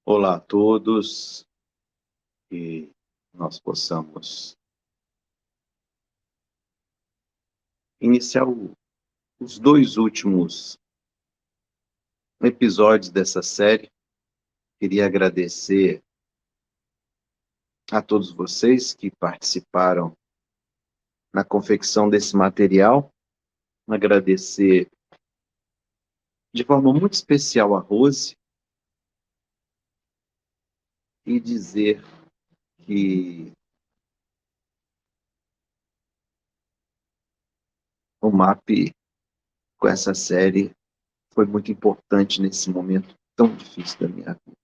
Olá a todos, que nós possamos iniciar os dois últimos episódios dessa série. Queria agradecer a todos vocês que participaram na confecção desse material, agradecer de forma muito especial a Rose e dizer que o MAP com essa série foi muito importante nesse momento tão difícil da minha vida.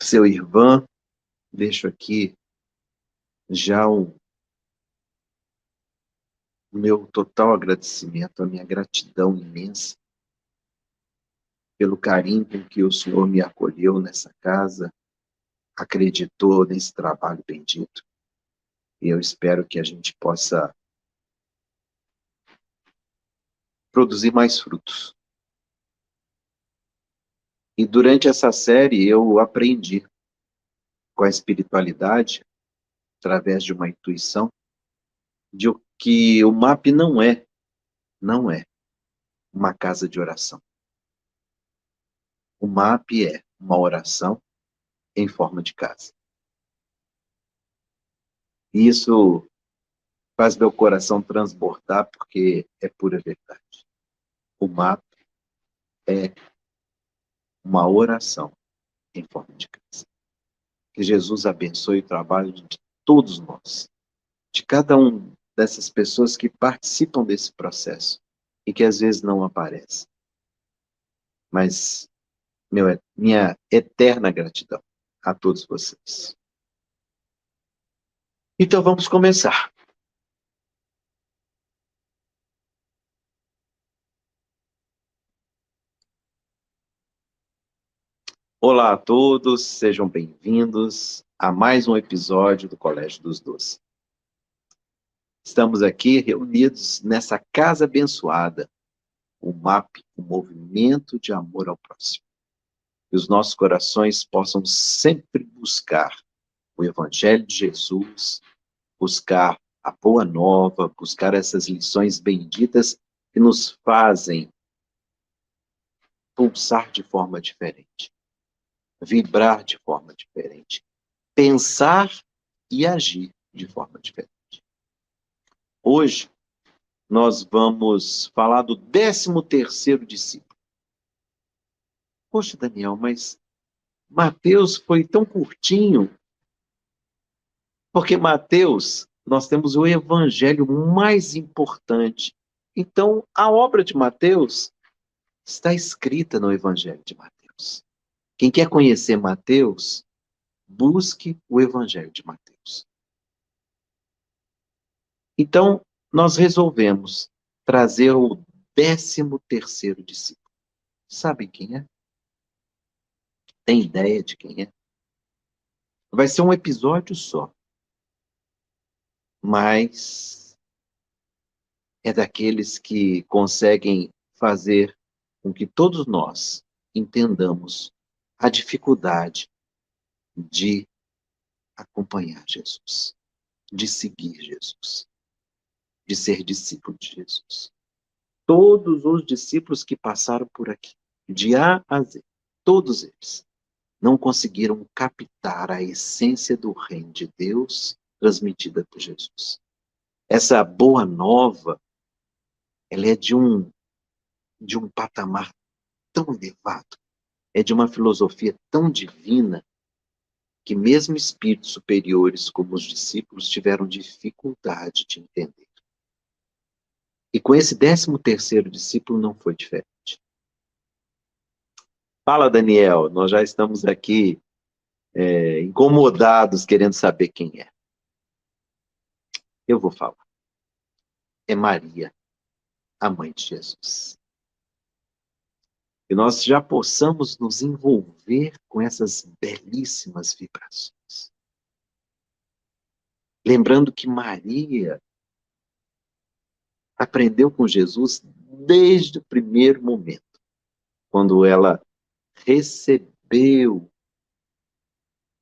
Seu Irvan, deixo aqui já o meu total agradecimento, a minha gratidão imensa pelo carinho com que o Senhor me acolheu nessa casa, acreditou nesse trabalho bendito. E eu espero que a gente possa produzir mais frutos. E durante essa série eu aprendi com a espiritualidade, através de uma intuição, de que o MAP não é uma casa de oração. O MAP é uma oração em forma de casa. E isso faz meu coração transbordar, porque é pura verdade. O MAP é uma oração em forma de casa. Que Jesus abençoe o trabalho de todos nós, de cada um dessas pessoas que participam desse processo e que às vezes não aparecem. Mas minha eterna gratidão a todos vocês. Então vamos começar. Olá a todos, sejam bem-vindos a mais um episódio do Colégio dos Doces. Estamos aqui reunidos nessa casa abençoada, o MAP, o Movimento de Amor ao Próximo. Que os nossos corações possam sempre buscar o Evangelho de Jesus, buscar a Boa Nova, buscar essas lições benditas que nos fazem pulsar de forma diferente, vibrar de forma diferente, pensar e agir de forma diferente. Hoje, nós vamos falar do 13º discípulo. Poxa, Daniel, mas Mateus foi tão curtinho, porque Mateus, nós temos o evangelho mais importante. Então, a obra de Mateus está escrita no evangelho de Mateus. Quem quer conhecer Mateus, busque o evangelho de Mateus. Então, nós resolvemos trazer o 13º discípulo. Sabem quem é? Tem ideia de quem é? Vai ser um episódio só, mas é daqueles que conseguem fazer com que todos nós entendamos a dificuldade de acompanhar Jesus, de seguir Jesus, de ser discípulo de Jesus. Todos os discípulos que passaram por aqui, de A a Z, todos eles, não conseguiram captar a essência do reino de Deus transmitida por Jesus. Essa boa nova, ela é de um patamar tão elevado, é de uma filosofia tão divina, que mesmo espíritos superiores, como os discípulos, tiveram dificuldade de entender. E com esse 13º discípulo não foi diferente. Fala, Daniel, nós já estamos aqui incomodados, querendo saber quem é. Eu vou falar. É Maria, a mãe de Jesus. Que nós já possamos nos envolver com essas belíssimas vibrações. Lembrando que Maria aprendeu com Jesus desde o primeiro momento, quando ela recebeu recebeu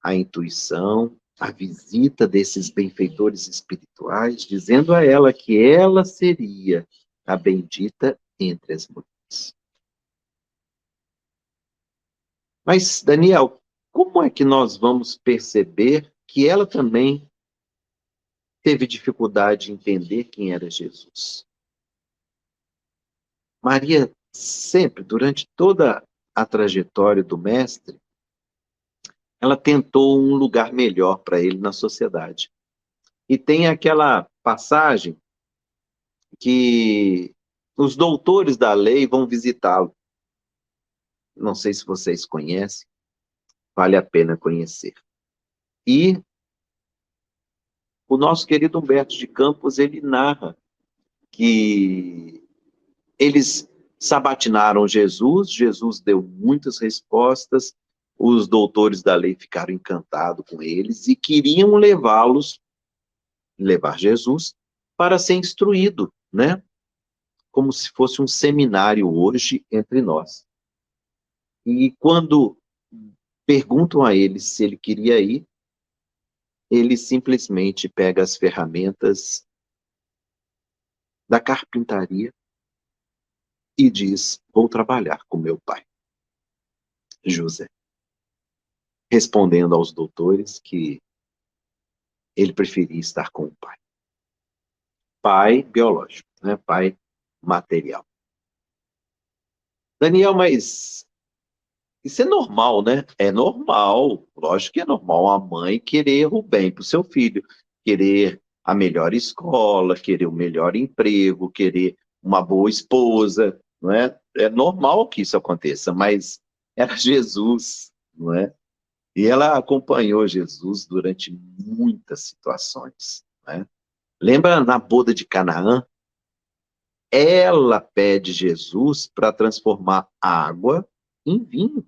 a intuição, a visita desses benfeitores espirituais, dizendo a ela que ela seria a bendita entre as mulheres. Mas, Daniel, como é que nós vamos perceber que ela também teve dificuldade em entender quem era Jesus? Maria sempre, durante toda a trajetória do Mestre, ela tentou um lugar melhor para ele na sociedade. E tem aquela passagem que os doutores da lei vão visitá-lo. Não sei se vocês conhecem, vale a pena conhecer. E o nosso querido Humberto de Campos, ele narra que eles sabatinaram Jesus, Jesus deu muitas respostas, os doutores da lei ficaram encantados com eles e queriam levar Jesus para ser instruído, né? Como se fosse um seminário hoje entre nós. E quando perguntam a ele se ele queria ir, ele simplesmente pega as ferramentas da carpintaria e diz: vou trabalhar com meu pai, José. Respondendo aos doutores que ele preferia estar com o pai. Pai biológico, né? Pai material. Daniel, mas isso é normal, né? É normal, lógico que é normal a mãe querer o bem para o seu filho, querer a melhor escola, querer o melhor emprego, querer uma boa esposa, não é? É normal que isso aconteça, mas era Jesus, não é? E ela acompanhou Jesus durante muitas situações, né? Lembra na boda de Canaã? Ela pede Jesus para transformar água em vinho.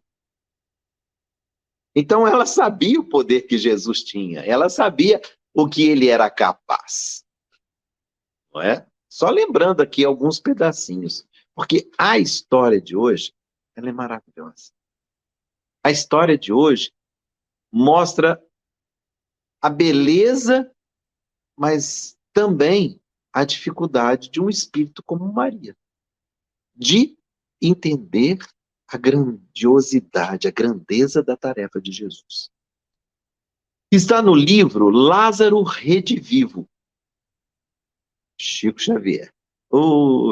Então ela sabia o poder que Jesus tinha, ela sabia o que ele era capaz, não é? Só lembrando aqui alguns pedacinhos, porque a história de hoje, ela é maravilhosa. A história de hoje mostra a beleza, mas também a dificuldade de um espírito como Maria, de entender a grandiosidade, a grandeza da tarefa de Jesus. Está no livro Lázaro Redivivo, Chico Xavier.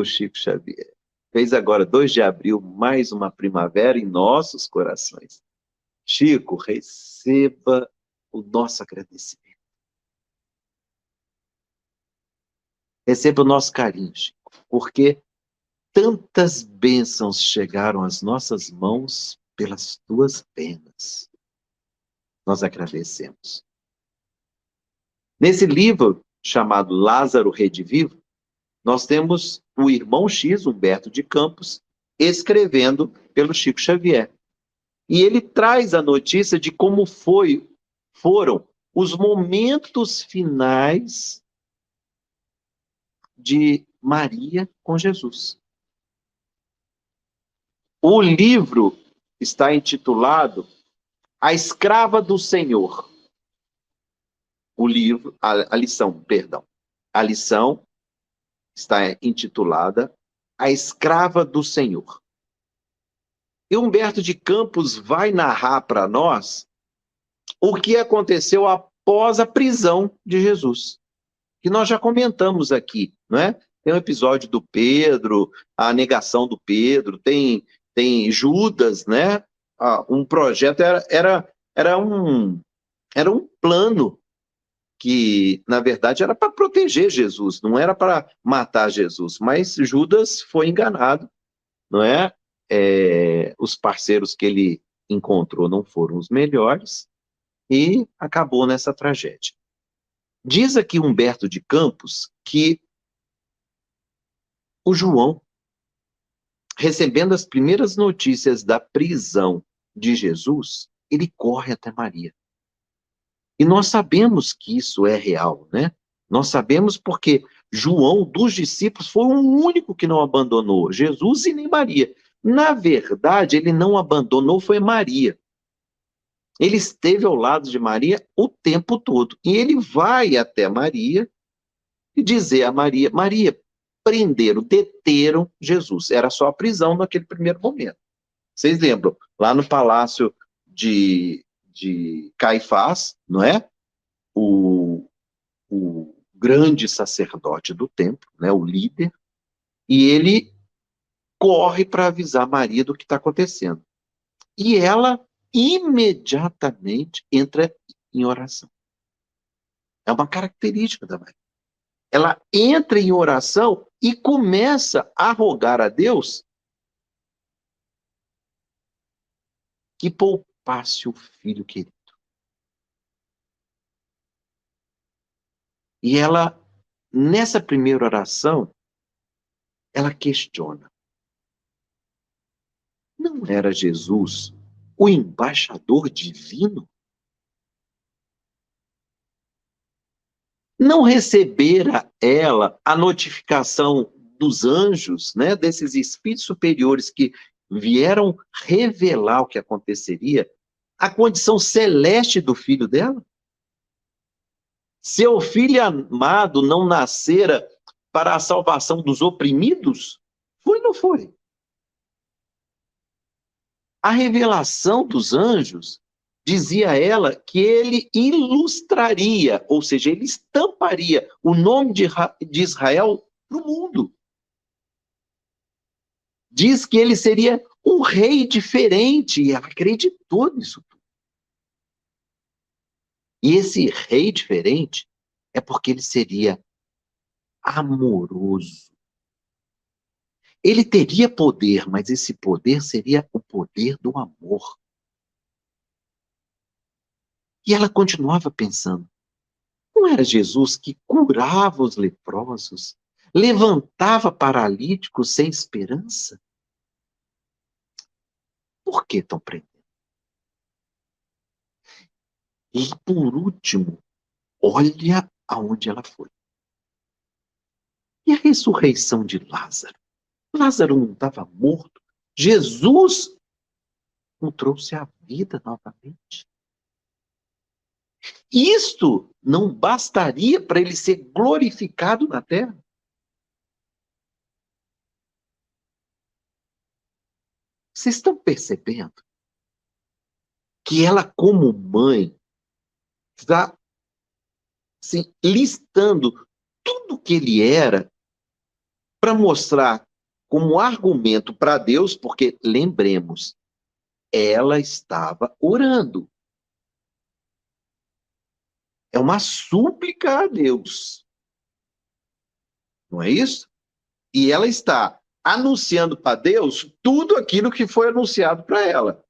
Chico Xavier. Fez agora, 2 de abril, mais uma primavera em nossos corações. Chico, receba o nosso agradecimento. Receba o nosso carinho, Chico, porque tantas bênçãos chegaram às nossas mãos pelas tuas penas. Nós agradecemos. Nesse livro, chamado Lázaro Redivivo, nós temos o irmão X, Humberto de Campos, escrevendo pelo Chico Xavier. E ele traz a notícia de como foram os momentos finais de Maria com Jesus. O livro está intitulado A Escrava do Senhor. A lição está intitulada A Escrava do Senhor. E Humberto de Campos vai narrar para nós o que aconteceu após a prisão de Jesus, que nós já comentamos aqui, não é? Tem um episódio do Pedro, a negação do Pedro, tem Judas, né? Um projeto, era um plano que, na verdade, era para proteger Jesus, não era para matar Jesus, mas Judas foi enganado, não é? Os parceiros que ele encontrou não foram os melhores e acabou nessa tragédia. Diz aqui Humberto de Campos que o João, recebendo as primeiras notícias da prisão de Jesus, ele corre até Maria. E nós sabemos que isso é real, né? Nós sabemos porque João, dos discípulos, foi o único que não abandonou Jesus e nem Maria. Na verdade, ele não abandonou, foi Maria. Ele esteve ao lado de Maria o tempo todo. E ele vai até Maria e dizer a Maria, Maria, prenderam, deteram Jesus. Era só a prisão naquele primeiro momento. Vocês lembram? Lá no palácio de Caifás, não é? O grande sacerdote do templo, né? O líder, e ele corre para avisar Maria do que está acontecendo. E ela imediatamente entra em oração. É uma característica da Maria. Ela entra em oração e começa a rogar a Deus que poupasse o filho querido. E ela, nessa primeira oração, ela questiona. Não era Jesus o embaixador divino? Não recebera ela a notificação dos anjos, né, desses espíritos superiores que vieram revelar o que aconteceria, a condição celeste do filho dela? Seu filho amado não nascera para a salvação dos oprimidos? Foi ou não foi? A revelação dos anjos dizia a ela que ele ilustraria, ou seja, ele estamparia o nome de Israel para o mundo. Diz que ele seria um rei diferente, e ela acreditou nisso tudo. E esse rei diferente é porque ele seria amoroso. Ele teria poder, mas esse poder seria o poder do amor. E ela continuava pensando, não era Jesus que curava os leprosos, levantava paralíticos sem esperança? Por que estão prendendo? E por último, olha aonde ela foi. E a ressurreição de Lázaro? Lázaro não estava morto. Jesus o trouxe à vida novamente. Isto não bastaria para ele ser glorificado na terra? Vocês estão percebendo que ela, como mãe, está assim, listando tudo que ele era para mostrar como argumento para Deus, porque lembremos, ela estava orando. É uma súplica a Deus. Não é isso? E ela está anunciando para Deus tudo aquilo que foi anunciado para ela.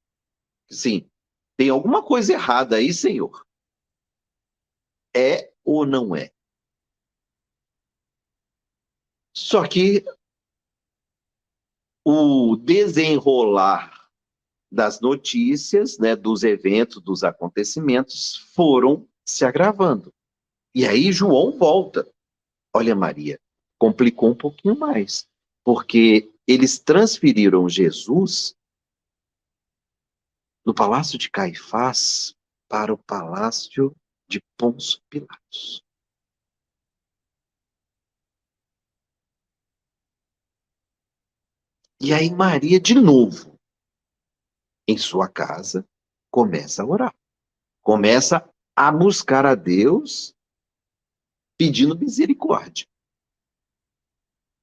Sim, tem alguma coisa errada aí, Senhor. É ou não é? Só que o desenrolar das notícias, né, dos eventos, dos acontecimentos, foram se agravando. E aí João volta. Olha, Maria, complicou um pouquinho mais, porque eles transferiram Jesus do palácio de Caifás para o palácio de Pôncio Pilatos. E aí Maria, de novo, em sua casa, começa a orar. Começa a buscar a Deus pedindo misericórdia.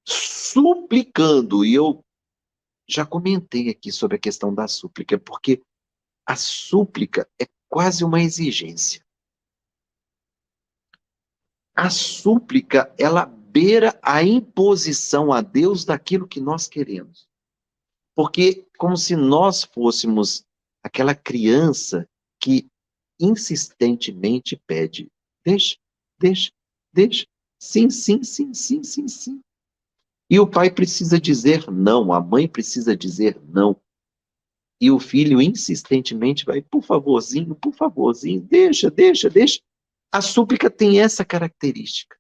Suplicando, e eu já comentei aqui sobre a questão da súplica, porque a súplica é quase uma exigência. A súplica, ela beira a imposição a Deus daquilo que nós queremos. Porque como se nós fôssemos aquela criança que insistentemente pede, deixa, deixa, deixa, sim, sim, sim, sim, sim, sim. E o pai precisa dizer não, a mãe precisa dizer não. E o filho insistentemente vai, por favorzinho, deixa, deixa, deixa. A súplica tem essa característica.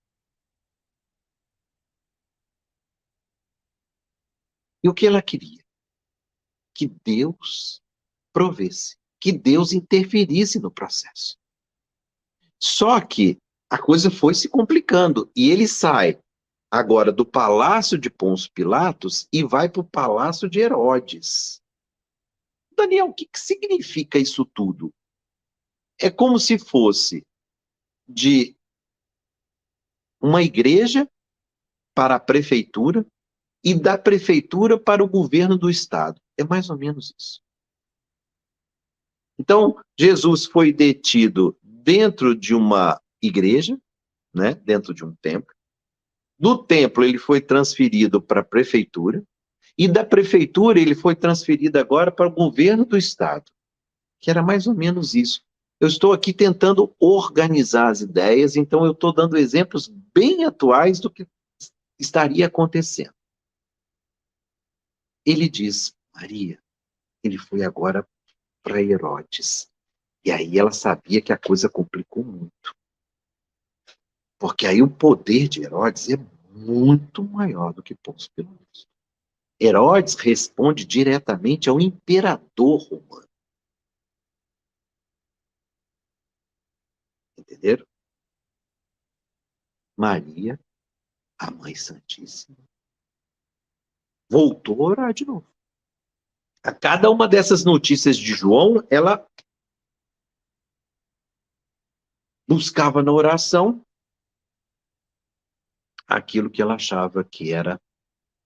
E o que ela queria? Que Deus provesse. que Deus interferisse no processo. Só que a coisa foi se complicando e ele sai agora do palácio de Pôncio Pilatos e vai para o palácio de Herodes. Daniel, o que significa isso tudo? É como se fosse de uma igreja para a prefeitura e da prefeitura para o governo do estado. É mais ou menos isso. Então, Jesus foi detido dentro de uma igreja, né, dentro de um templo. Do templo, ele foi transferido para a prefeitura. E da prefeitura, ele foi transferido agora para o governo do estado. Que era mais ou menos isso. Eu estou aqui tentando organizar as ideias, então eu estou dando exemplos bem atuais do que estaria acontecendo. Ele diz, Maria, ele foi agora para Herodes. E aí ela sabia que a coisa complicou muito. Porque aí o poder de Herodes é muito maior do que Pôncio Pilatos. Herodes responde diretamente ao imperador romano. Entenderam? Maria, a Mãe Santíssima, voltou a orar de novo. A cada uma dessas notícias de João, ela buscava na oração aquilo que ela achava que era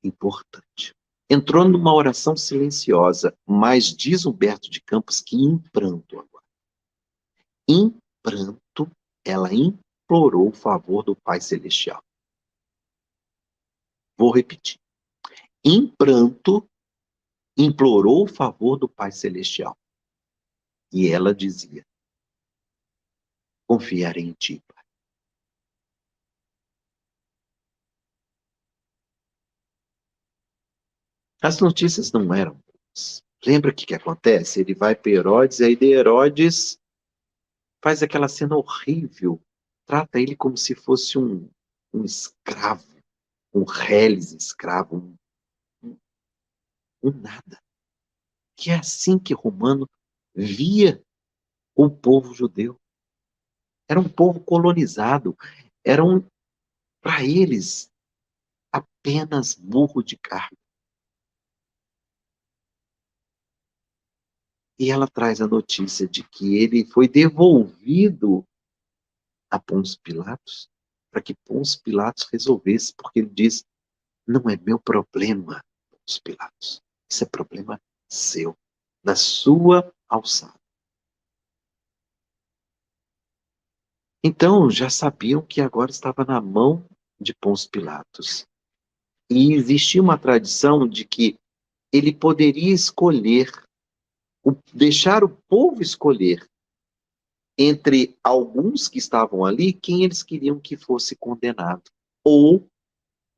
importante. Entrou numa oração silenciosa, mas diz Humberto de Campos que em pranto agora. Em pranto, ela implorou o favor do Pai Celestial. Vou repetir. Em pranto, implorou o favor do Pai Celestial. E ela dizia, confiarei em ti, Pai. As notícias não eram boas. Lembra o que acontece? Ele vai para Herodes, e aí de Herodes faz aquela cena horrível. Trata ele como se fosse um escravo, um reles escravo, um nada. Que é assim que Romano via o povo judeu. Era um povo colonizado, eram, para eles, apenas burro de carga. E ela traz a notícia de que ele foi devolvido a Pôncio Pilatos, para que Pôncio Pilatos resolvesse, porque ele diz, não é meu problema, Pôncio Pilatos, isso é problema seu, da sua alçada. Então, já sabiam que agora estava na mão de Pôncio Pilatos. E existia uma tradição de que ele poderia escolher, deixar o povo escolher entre alguns que estavam ali, quem eles queriam que fosse condenado. Ou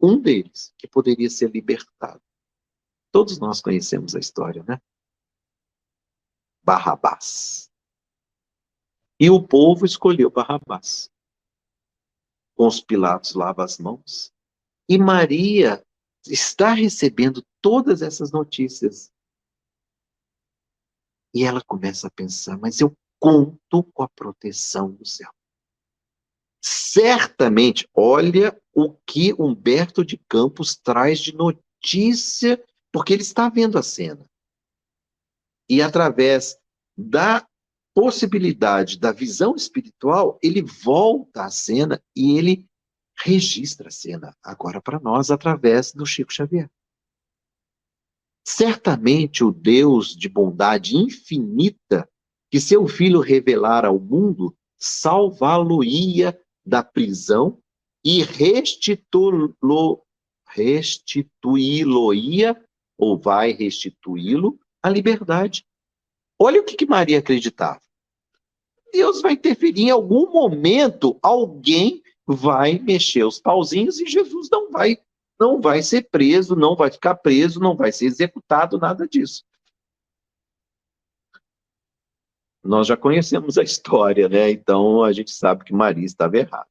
um deles, que poderia ser libertado. Todos nós conhecemos a história, né? Barrabás. E o povo escolheu Barrabás. Pôncio Pilatos lava as mãos. E Maria está recebendo todas essas notícias. E ela começa a pensar, mas eu conto com a proteção do céu. Certamente, olha o que Humberto de Campos traz de notícia, porque ele está vendo a cena. E através da possibilidade da visão espiritual, ele volta à cena e ele registra a cena, agora para nós, através do Chico Xavier. Certamente o Deus de bondade infinita, que seu Filho revelara ao mundo, salvá-lo-ia da prisão e restituí-lo-ia, ou vai restituí-lo, à liberdade. Olha o que Maria acreditava. Deus vai interferir em algum momento, alguém vai mexer os pauzinhos e Jesus não vai ser preso, não vai ficar preso, não vai ser executado, nada disso. Nós já conhecemos a história, né? Então a gente sabe que Maria estava errada.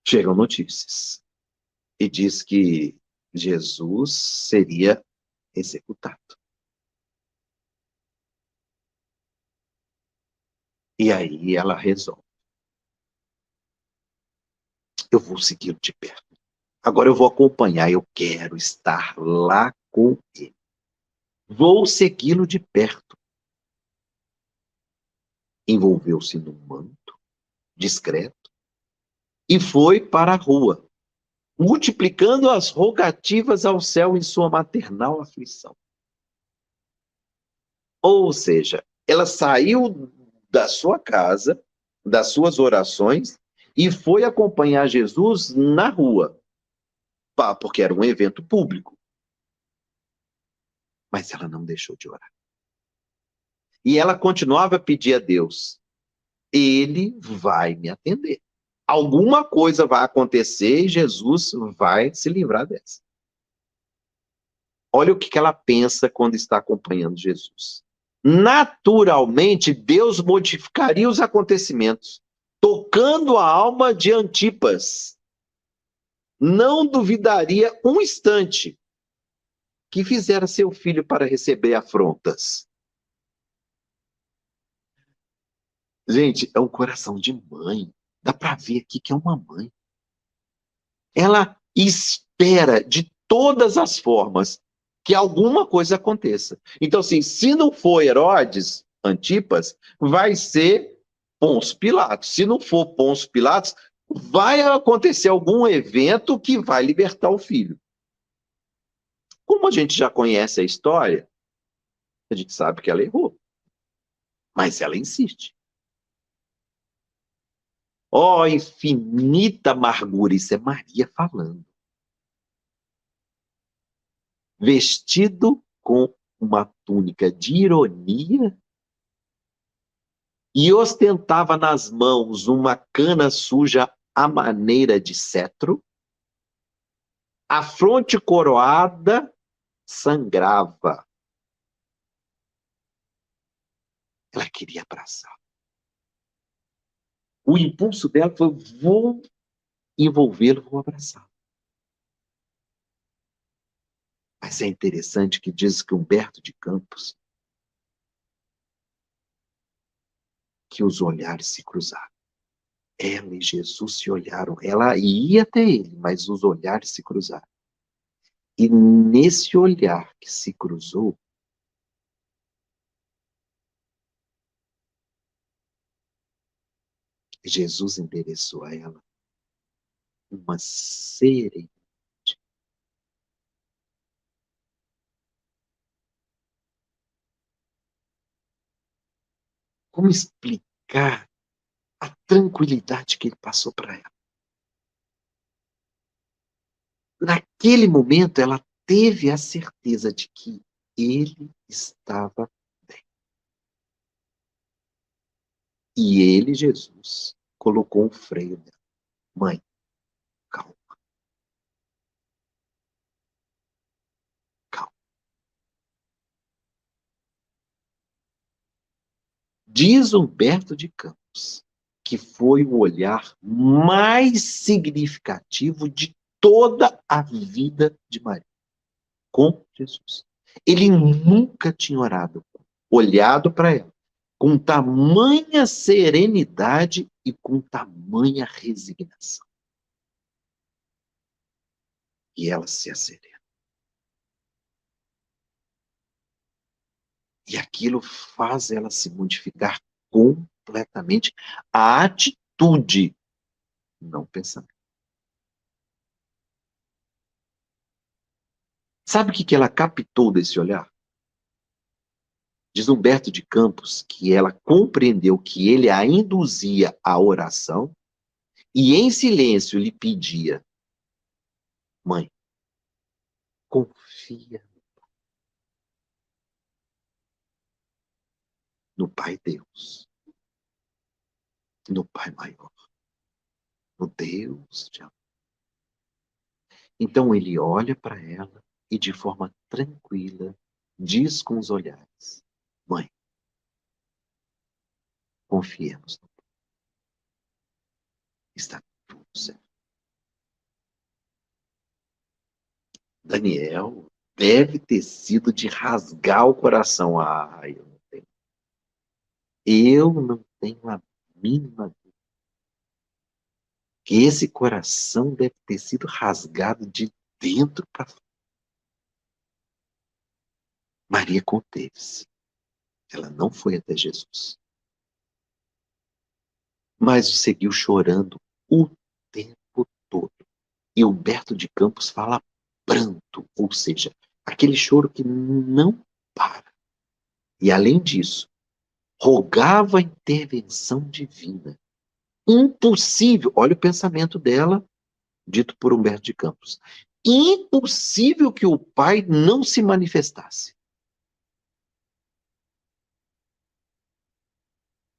Chegam notícias e diz que Jesus seria executado. E aí ela resolve: eu vou segui-lo de perto. Agora eu vou acompanhar, eu quero estar lá com ele. Vou segui-lo de perto. Envolveu-se num manto discreto e foi para a rua, multiplicando as rogativas ao céu em sua maternal aflição. Ou seja, ela saiu da sua casa, das suas orações, e foi acompanhar Jesus na rua, porque era um evento público. Mas ela não deixou de orar. E ela continuava a pedir a Deus: ele vai me atender. Alguma coisa vai acontecer e Jesus vai se livrar dessa. Olha o que ela pensa quando está acompanhando Jesus. Naturalmente, Deus modificaria os acontecimentos, tocando a alma de Antipas. Não duvidaria um instante que fizera seu filho para receber afrontas. Gente, é um coração de mãe. Dá para ver aqui que é uma mãe. Ela espera de todas as formas que alguma coisa aconteça. Então, assim, se não for Herodes, Antipas, vai ser Pôncio Pilatos. Se não for Pôncio Pilatos, vai acontecer algum evento que vai libertar o filho. Como a gente já conhece a história, a gente sabe que ela errou, mas ela insiste. Ó, infinita amargura, isso é Maria falando. Vestido com uma túnica de ironia e ostentava nas mãos uma cana suja à maneira de cetro, a fronte coroada sangrava. Ela queria abraçar. O impulso dela foi: vou envolvê-lo, vou abraçá-lo. Mas é interessante que diz que Humberto de Campos, que os olhares se cruzaram. Ela e Jesus se olharam. Ela ia até ele, mas os olhares se cruzaram. E nesse olhar que se cruzou, Jesus endereçou a ela uma serenidade. Como explicar a tranquilidade que ele passou para ela? Naquele momento, ela teve a certeza de que ele estava bem. E ele, Jesus, colocou um freio nela. Mãe, calma, calma. Diz Humberto de Campos que foi o olhar mais significativo de toda a vida de Maria com Jesus. Ele nunca tinha olhado para ela com tamanha serenidade e com tamanha resignação. E ela se acelera. E aquilo faz ela se modificar completamente a atitude, não o pensamento. Sabe o que ela captou desse olhar? Diz Humberto de Campos que ela compreendeu que ele a induzia à oração e em silêncio lhe pedia: mãe, confia no Pai Deus, no Pai maior, no Deus de amor. Então ele olha para ela e de forma tranquila diz com os olhares: mãe, confiemos, está tudo certo. Daniel deve ter sido de rasgar o coração. Eu não tenho a mínima dúvida que esse coração deve ter sido rasgado de dentro para fora. Maria conteve-se. Ela não foi até Jesus. Mas seguiu chorando o tempo todo. E Humberto de Campos fala pranto, ou seja, aquele choro que não para. E além disso, rogava a intervenção divina. Impossível, olha o pensamento dela, dito por Humberto de Campos. Impossível que o Pai não se manifestasse.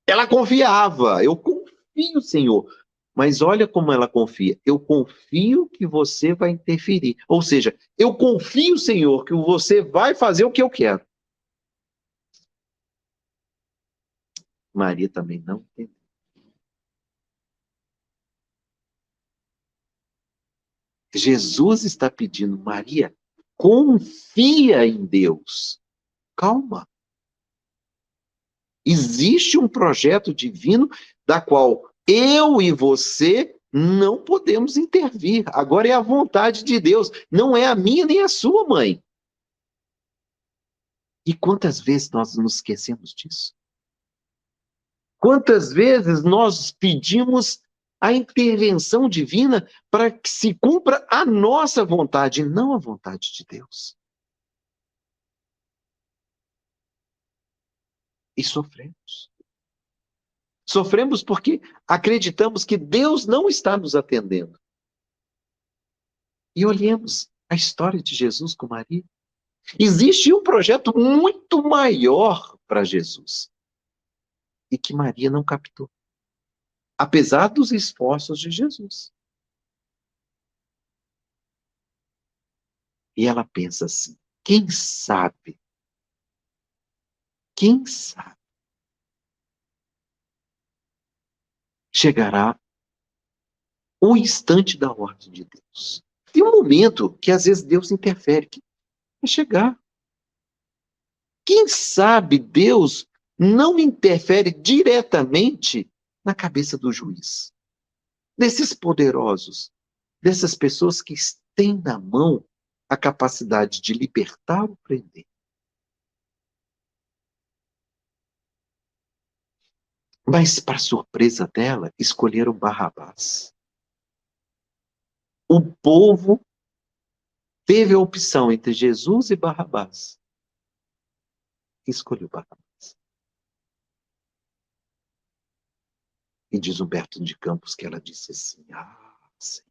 Ela confiava, eu confio, Senhor. Mas olha como ela confia. Eu confio que você vai interferir. Ou seja, eu confio, Senhor, que você vai fazer o que eu quero. Maria também não entendeu. Jesus está pedindo, Maria, confia em Deus. Calma. Existe um projeto divino da qual eu e você não podemos intervir. Agora é a vontade de Deus, não é a minha nem a sua, mãe. E quantas vezes nós nos esquecemos disso? Quantas vezes nós pedimos a intervenção divina para que se cumpra a nossa vontade, não a vontade de Deus? E sofremos. Sofremos porque acreditamos que Deus não está nos atendendo. E olhemos a história de Jesus com Maria. Existe um projeto muito maior para Jesus e que Maria não captou, apesar dos esforços de Jesus. E ela pensa assim: quem sabe, chegará o instante da ordem de Deus. Tem um momento que às vezes Deus interfere, que vai chegar. Quem sabe Deus não interfere diretamente na cabeça do juiz, desses poderosos, dessas pessoas que têm na mão a capacidade de libertar ou prender. Mas, para surpresa dela, escolheram Barrabás. O povo teve a opção entre Jesus e Barrabás. Escolheu Barrabás. E diz Humberto de Campos que ela disse assim: Senhor,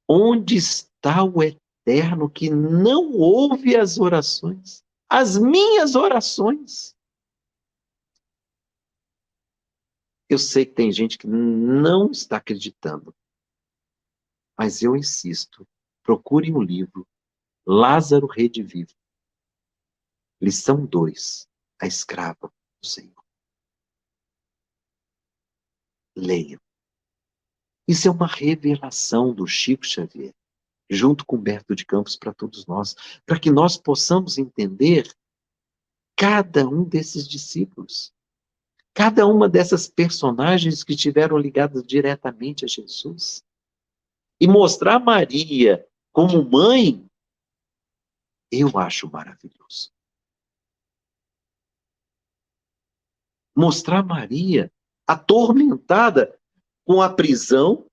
onde está o Eterno que não ouve as orações? As minhas orações. Eu sei que tem gente que não está acreditando, mas eu insisto. Procure um livro, Lázaro Redivivo. Lição 2, a escrava do Senhor. Leiam. Isso é uma revelação do Chico Xavier, junto com Humberto de Campos, para todos nós, para que nós possamos entender cada um desses discípulos, cada uma dessas personagens que estiveram ligadas diretamente a Jesus. E mostrar Maria como mãe, eu acho maravilhoso. Mostrar Maria atormentada com a prisão,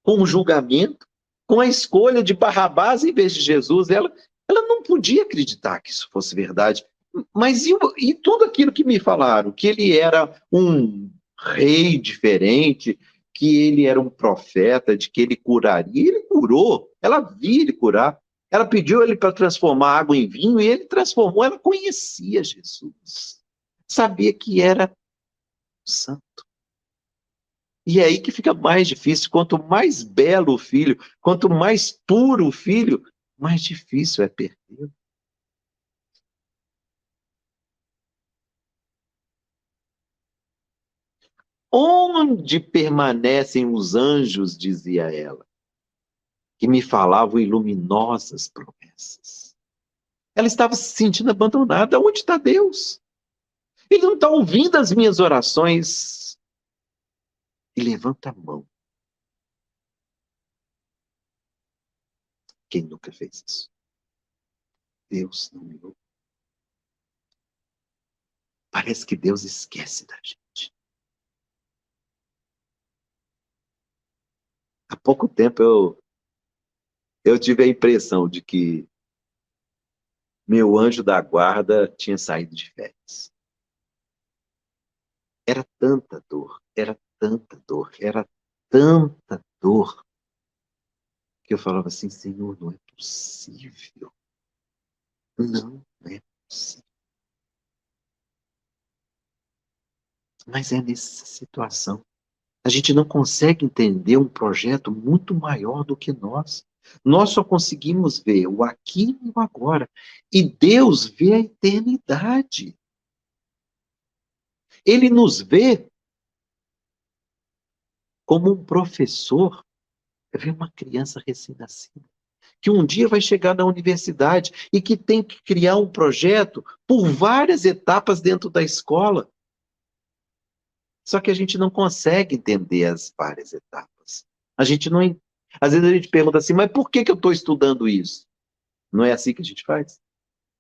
com o julgamento, com a escolha de Barrabás em vez de Jesus. Ela não podia acreditar que isso fosse verdade. Mas e tudo aquilo que me falaram? Que ele era um rei diferente, que ele era um profeta, de que ele curaria. Ele curou, ela viu ele curar. Ela pediu ele para transformar água em vinho e ele transformou. Ela conhecia Jesus, sabia que era santo. E é aí que fica mais difícil. Quanto mais belo o filho, quanto mais puro o filho, mais difícil é perder. Onde permanecem os anjos, dizia ela, que me falavam em luminosas promessas. Ela estava se sentindo abandonada. Onde está Deus? Ele não está ouvindo as minhas orações. E levanta a mão. Quem nunca fez isso? Deus não me ouve. Parece que Deus esquece da gente. Há pouco tempo eu tive a impressão de que meu anjo da guarda tinha saído de férias. Era tanta dor, era tanta dor, era tanta dor, que eu falava assim, Senhor, não é possível. Não é possível. Mas é nessa situação. A gente não consegue entender um projeto muito maior do que nós. Nós só conseguimos ver o aqui e o agora. E Deus vê a eternidade. Ele nos vê como um professor vê uma criança recém-nascida, que um dia vai chegar na universidade e que tem que criar um projeto por várias etapas dentro da escola. Só que a gente não consegue entender as várias etapas. A gente não. Às vezes a gente pergunta assim, mas por que eu estou estudando isso? Não é assim que a gente faz?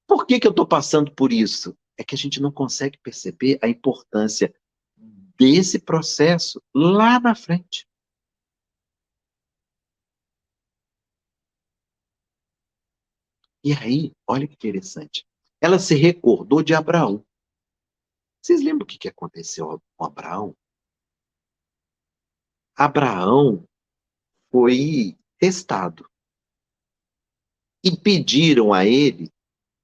Por que eu estou passando por isso? É que a gente não consegue perceber a importância desse processo lá na frente. E aí, olha que interessante. Ela se recordou de Abraão. Vocês lembram o que aconteceu com Abraão? Abraão foi testado e pediram a ele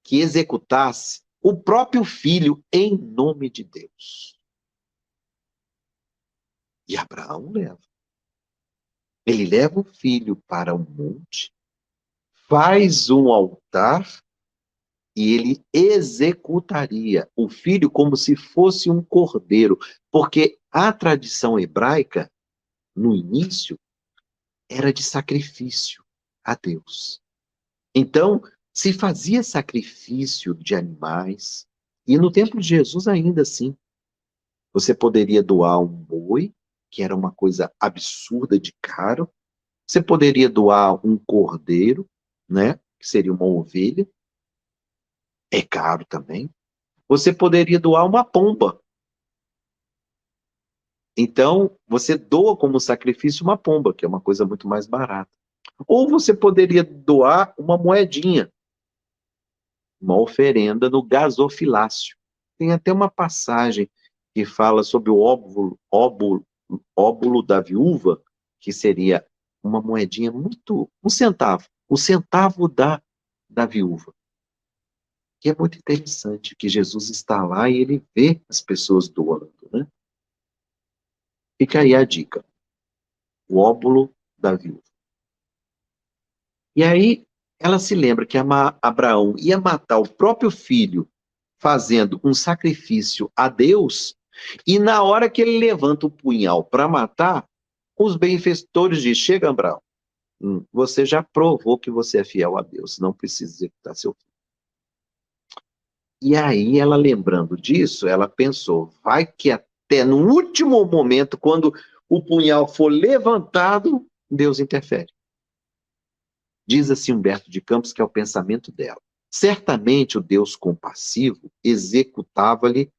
que executasse o próprio filho em nome de Deus. E Abraão leva. Ele leva o filho para o monte, faz um altar e ele executaria o filho como se fosse um cordeiro, porque a tradição hebraica, no início, era de sacrifício a Deus. Então, se fazia sacrifício de animais, e no tempo de Jesus ainda assim, você poderia doar um boi, que era uma coisa absurda de caro, você poderia doar um cordeiro, né, que seria uma ovelha, é caro também. Você poderia doar uma pomba. Então, você doa como sacrifício uma pomba, que é uma coisa muito mais barata. Ou você poderia doar uma moedinha, uma oferenda no gasofilácio. Tem até uma passagem que fala sobre o óbulo da viúva, que seria uma moedinha muito, um centavo da viúva. Que é muito interessante, que Jesus está lá e ele vê as pessoas doando, né? Fica aí a dica, o óbulo da viúva. E aí ela se lembra que Abraão ia matar o próprio filho fazendo um sacrifício a Deus, e na hora que ele levanta o punhal para matar, os benfeitores dizem, chega, Abraão, você já provou que você é fiel a Deus, não precisa executar seu filho. E aí ela lembrando disso, ela pensou, vai que até no último momento, quando o punhal for levantado, Deus interfere. Diz assim Humberto de Campos que é o pensamento dela. Certamente o Deus compassivo escutava-lhe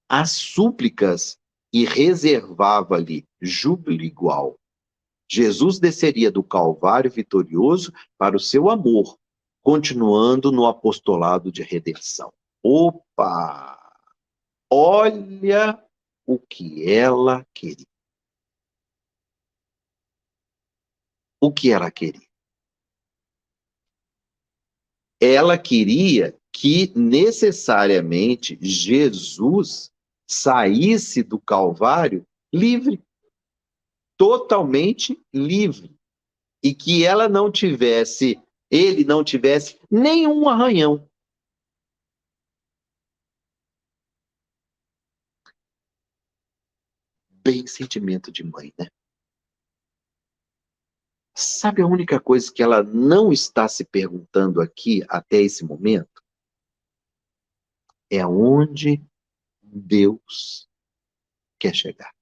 as súplicas e reservava-lhe júbilo igual. Jesus desceria do Calvário vitorioso para o seu amor, continuando no apostolado de redenção. Opa! Olha o que ela queria. O que ela queria? Ela queria que necessariamente Jesus saísse do Calvário livre, totalmente livre, e que ele não tivesse nenhum arranhão. Bem sentimento de mãe, né? Sabe a única coisa que ela não está se perguntando aqui até esse momento? é onde Deus quer chegar.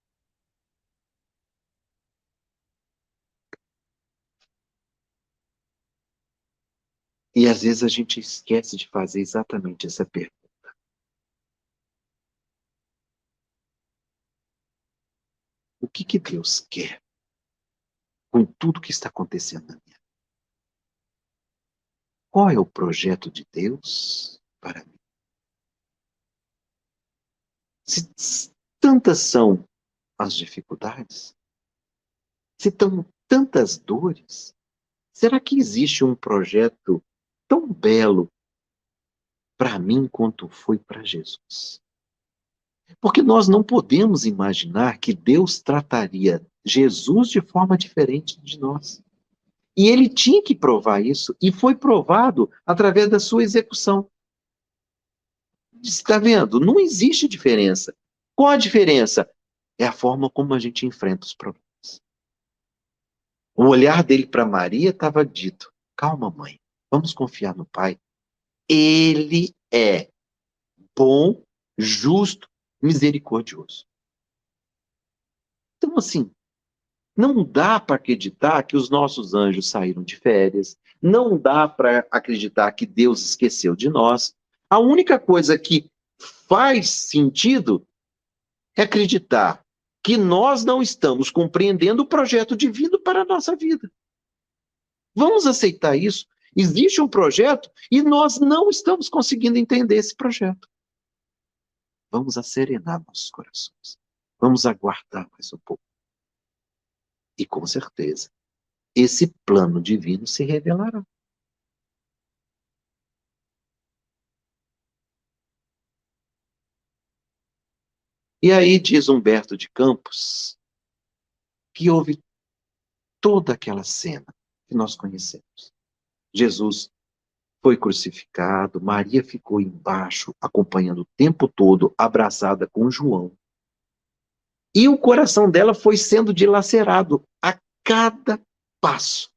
E às vezes a gente esquece de fazer exatamente essa pergunta. O que Deus quer com tudo que está acontecendo na minha vida? Qual é o projeto de Deus para mim? Se tantas são as dificuldades, se tantas dores, será que existe um projeto tão belo para mim quanto foi para Jesus? Porque nós não podemos imaginar que Deus trataria Jesus de forma diferente de nós. E ele tinha que provar isso, e foi provado através da sua execução. Está vendo? Não existe diferença. Qual a diferença? É a forma como a gente enfrenta os problemas. O olhar dele para Maria estava dito: calma, mãe, vamos confiar no Pai. Ele é bom, justo, misericordioso. Então, assim, não dá para acreditar que os nossos anjos saíram de férias, não dá para acreditar que Deus esqueceu de nós. A única coisa que faz sentido é acreditar que nós não estamos compreendendo o projeto divino para a nossa vida. Vamos aceitar isso. Existe um projeto e nós não estamos conseguindo entender esse projeto. Vamos acerenar nossos corações. Vamos aguardar mais um pouco. E com certeza, esse plano divino se revelará. E aí diz Humberto de Campos que houve toda aquela cena que nós conhecemos. Jesus foi crucificado, Maria ficou embaixo, acompanhando o tempo todo, abraçada com João. E o coração dela foi sendo dilacerado a cada passo.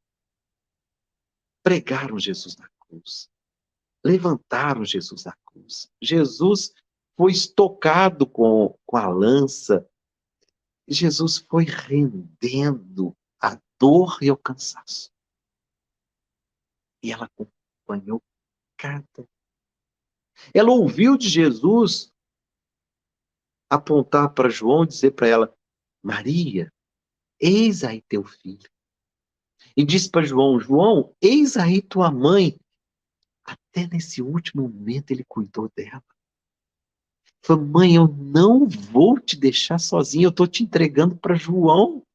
Pregaram Jesus na cruz, levantaram Jesus na cruz. Jesus foi estocado com a lança. Jesus foi rendendo a dor e ao cansaço. E ela acompanhou cada. Ela ouviu de Jesus apontar para João e dizer para ela: Maria, eis aí teu filho. E disse para João: João, eis aí tua mãe. Até nesse último momento ele cuidou dela. Falou: mãe, eu não vou te deixar sozinha, eu estou te entregando para João.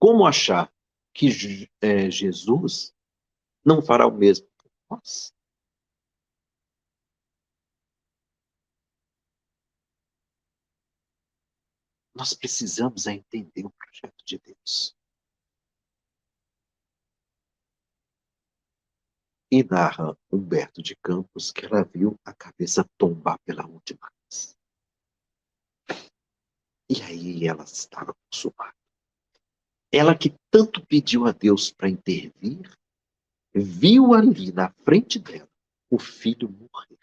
Como achar que Jesus não fará o mesmo por nós? Nós precisamos entender o projeto de Deus. E narra Humberto de Campos que ela viu a cabeça tombar pela última vez. E aí ela estava consumada. Ela que tanto pediu a Deus para intervir, viu ali na frente dela o filho morrer,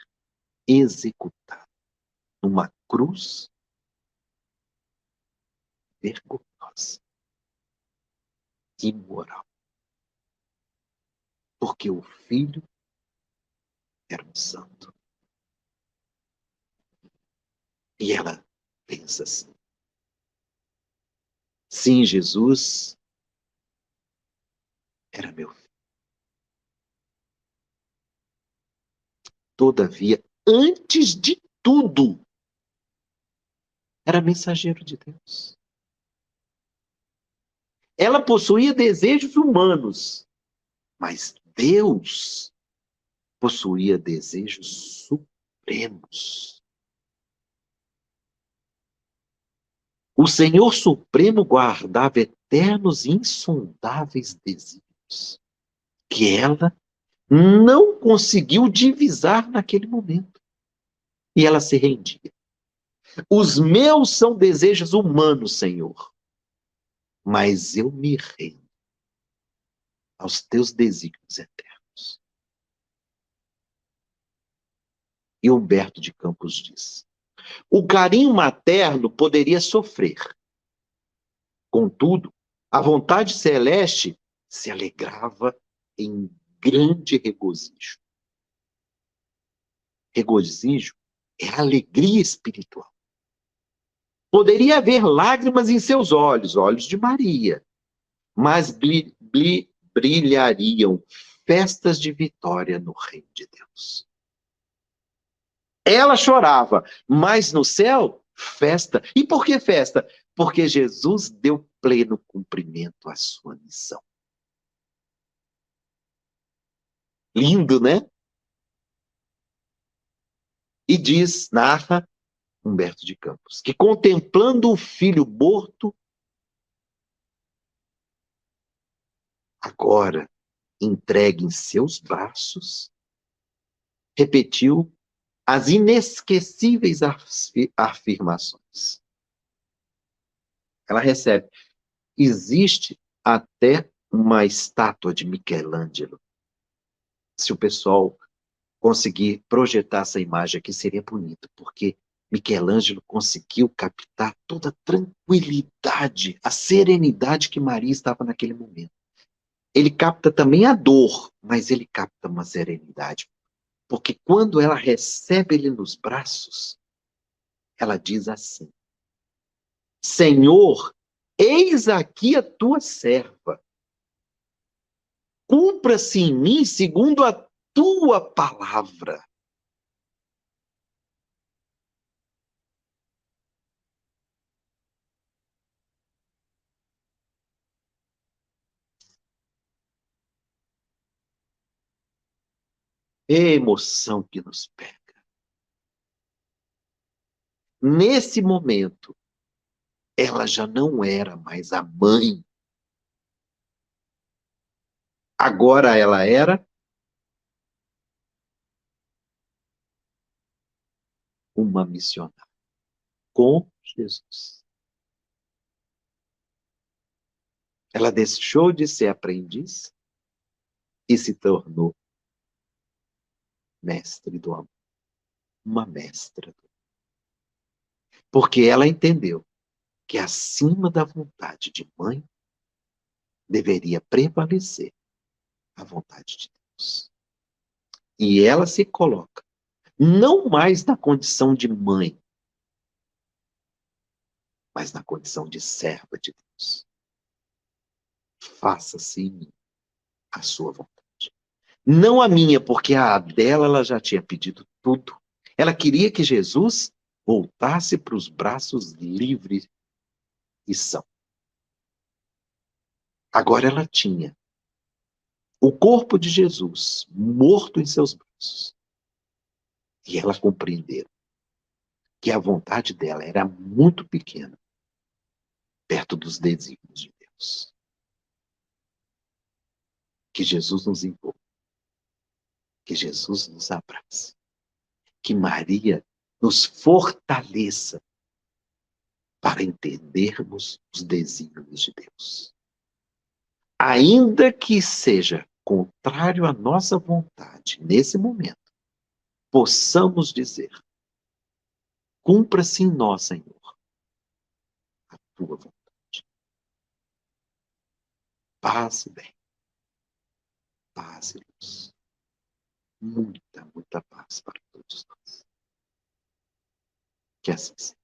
executado numa cruz vergonhosa, imoral. Porque o filho era um santo. E ela pensa assim: sim, Jesus era meu filho. Todavia, antes de tudo, era mensageiro de Deus. Ela possuía desejos humanos, mas Deus possuía desejos supremos. O Senhor Supremo guardava eternos e insondáveis desígnios que ela não conseguiu divisar naquele momento. E ela se rendia. Os meus são desejos humanos, Senhor, mas eu me rendo aos teus desígnios eternos. E Humberto de Campos diz: o carinho materno poderia sofrer. Contudo, a vontade celeste se alegrava em grande regozijo. Regozijo é alegria espiritual. Poderia haver lágrimas em seus olhos, olhos de Maria, mas brilhariam festas de vitória no reino de Deus. Ela chorava, mas no céu, festa. E por que festa? Porque Jesus deu pleno cumprimento à sua missão. Lindo, né? E diz, narra Humberto de Campos, que contemplando o filho morto, agora entregue em seus braços, repetiu as inesquecíveis afirmações. Ela recebe. Existe até uma estátua de Michelangelo. Se o pessoal conseguir projetar essa imagem aqui, seria bonito, porque Michelangelo conseguiu captar toda a tranquilidade, a serenidade que Maria estava naquele momento. Ele capta também a dor, mas ele capta uma serenidade. Porque quando ela recebe ele nos braços, ela diz assim: Senhor, eis aqui a tua serva. Cumpra-se em mim segundo a tua palavra. Emoção que nos pega. Nesse momento, ela já não era mais a mãe. Agora ela era uma missionária com Jesus. Ela deixou de ser aprendiz e se tornou mestre do amor. Uma mestra. Porque ela entendeu que acima da vontade de mãe deveria prevalecer a vontade de Deus. E ela se coloca não mais na condição de mãe, mas na condição de serva de Deus. Faça-se em mim a sua vontade. Não a minha, porque a dela ela já tinha pedido tudo. Ela queria que Jesus voltasse para os braços livres e são. Agora ela tinha o corpo de Jesus morto em seus braços. E ela compreendeu que a vontade dela era muito pequena perto dos desígnios de Deus. Que Jesus nos envolva. Que Jesus nos abrace. Que Maria nos fortaleça para entendermos os desígnios de Deus. Ainda que seja contrário à nossa vontade, nesse momento, possamos dizer: cumpra-se em nós, Senhor, a tua vontade. Paz e bem, paz e luz. Muita, muita paz para todos nós. Que assim seja.